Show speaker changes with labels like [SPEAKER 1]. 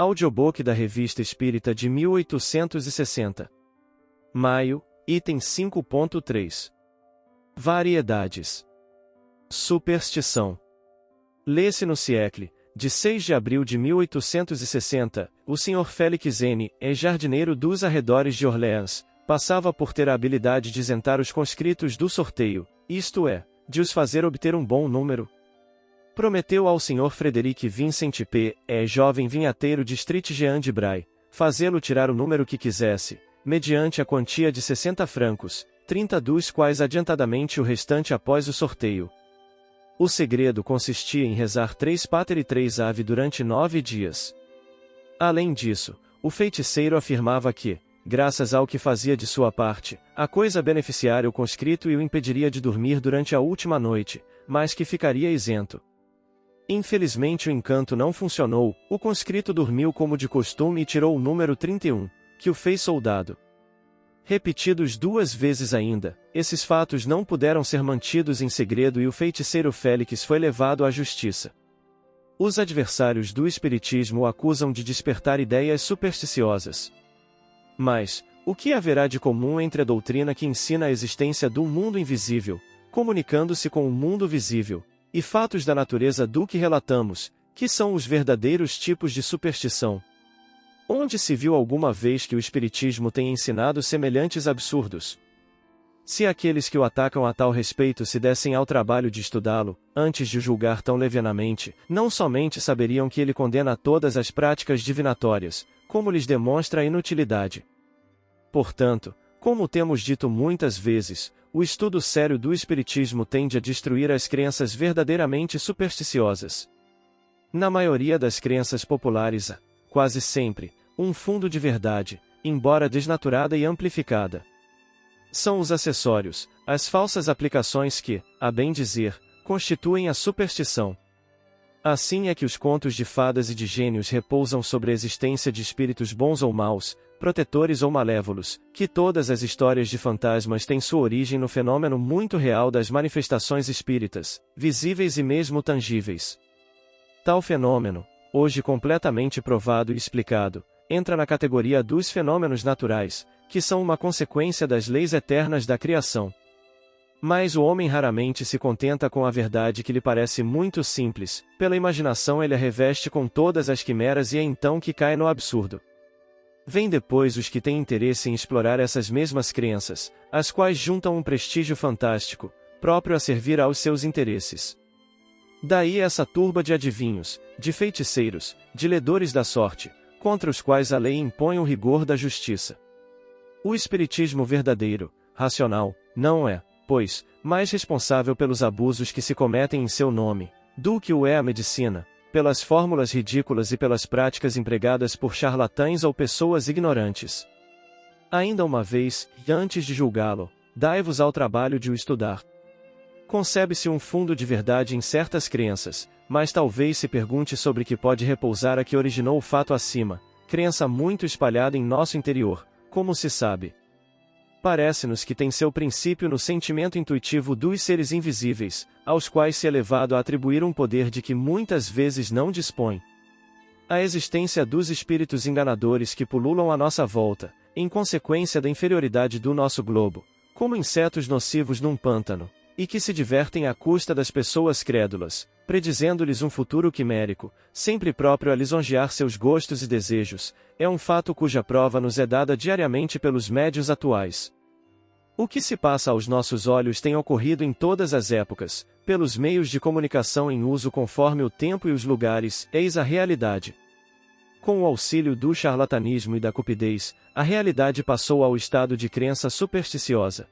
[SPEAKER 1] Audiobook da Revista Espírita de 1860. Maio, item 5.3. Variedades. Superstição. Lê-se no Siècle, de 6 de abril de 1860, o Sr. Félix N., jardineiro dos arredores de Orléans, passava por ter a habilidade de isentar os conscritos do sorteio, isto é, de os fazer obter um bom número. Prometeu ao Sr. Frederic Vincent P., jovem vinhateiro de Street Jean de Bray, fazê-lo tirar o número que quisesse, mediante a quantia de 60 francos, 30 dos quais adiantadamente o restante após o sorteio. O segredo consistia em rezar 3 Pater e 3 Ave durante 9 dias. Além disso, o feiticeiro afirmava que, graças ao que fazia de sua parte, a coisa beneficiaria o conscrito e o impediria de dormir durante a última noite, mas que ficaria isento. Infelizmente o encanto não funcionou, o conscrito dormiu como de costume e tirou o número 31, que o fez soldado. Repetidos 2 vezes ainda, esses fatos não puderam ser mantidos em segredo e o feiticeiro Félix foi levado à justiça. Os adversários do espiritismo o acusam de despertar ideias supersticiosas. Mas, o que haverá de comum entre a doutrina que ensina a existência do mundo invisível, comunicando-se com o mundo visível, e fatos da natureza do que relatamos, que são os verdadeiros tipos de superstição? Onde se viu alguma vez que o espiritismo tenha ensinado semelhantes absurdos? Se aqueles que o atacam a tal respeito se dessem ao trabalho de estudá-lo, antes de o julgar tão levianamente, não somente saberiam que ele condena todas as práticas divinatórias, como lhes demonstra a inutilidade. Portanto, como temos dito muitas vezes, o estudo sério do espiritismo tende a destruir as crenças verdadeiramente supersticiosas. Na maioria das crenças populares há, quase sempre, um fundo de verdade, embora desnaturada e amplificada. São os acessórios, as falsas aplicações que, a bem dizer, constituem a superstição. Assim é que os contos de fadas e de gênios repousam sobre a existência de espíritos bons ou maus, protetores ou malévolos, que todas as histórias de fantasmas têm sua origem no fenômeno muito real das manifestações espíritas, visíveis e mesmo tangíveis. Tal fenômeno, hoje completamente provado e explicado, entra na categoria dos fenômenos naturais, que são uma consequência das leis eternas da criação. Mas o homem raramente se contenta com a verdade que lhe parece muito simples, pela imaginação ele a reveste com todas as quimeras e é então que cai no absurdo. Vêm depois os que têm interesse em explorar essas mesmas crenças, as quais juntam um prestígio fantástico, próprio a servir aos seus interesses. Daí essa turba de adivinhos, de feiticeiros, de ledores da sorte, contra os quais a lei impõe o rigor da justiça. O espiritismo verdadeiro, racional, não é, pois, mais responsável pelos abusos que se cometem em seu nome, do que o é a medicina, pelas fórmulas ridículas e pelas práticas empregadas por charlatães ou pessoas ignorantes. Ainda uma vez, e antes de julgá-lo, dai-vos ao trabalho de o estudar. Concebe-se um fundo de verdade em certas crenças, mas talvez se pergunte sobre que pode repousar a que originou o fato acima, crença muito espalhada em nosso interior, como se sabe. Parece-nos que tem seu princípio no sentimento intuitivo dos seres invisíveis, aos quais se é levado a atribuir um poder de que muitas vezes não dispõe. A existência dos espíritos enganadores que pululam à nossa volta, em consequência da inferioridade do nosso globo, como insetos nocivos num pântano, e que se divertem à custa das pessoas crédulas, predizendo-lhes um futuro quimérico, sempre próprio a lisonjear seus gostos e desejos, é um fato cuja prova nos é dada diariamente pelos médios atuais. O que se passa aos nossos olhos tem ocorrido em todas as épocas, pelos meios de comunicação em uso conforme o tempo e os lugares, eis a realidade. Com o auxílio do charlatanismo e da cupidez, a realidade passou ao estado de crença supersticiosa.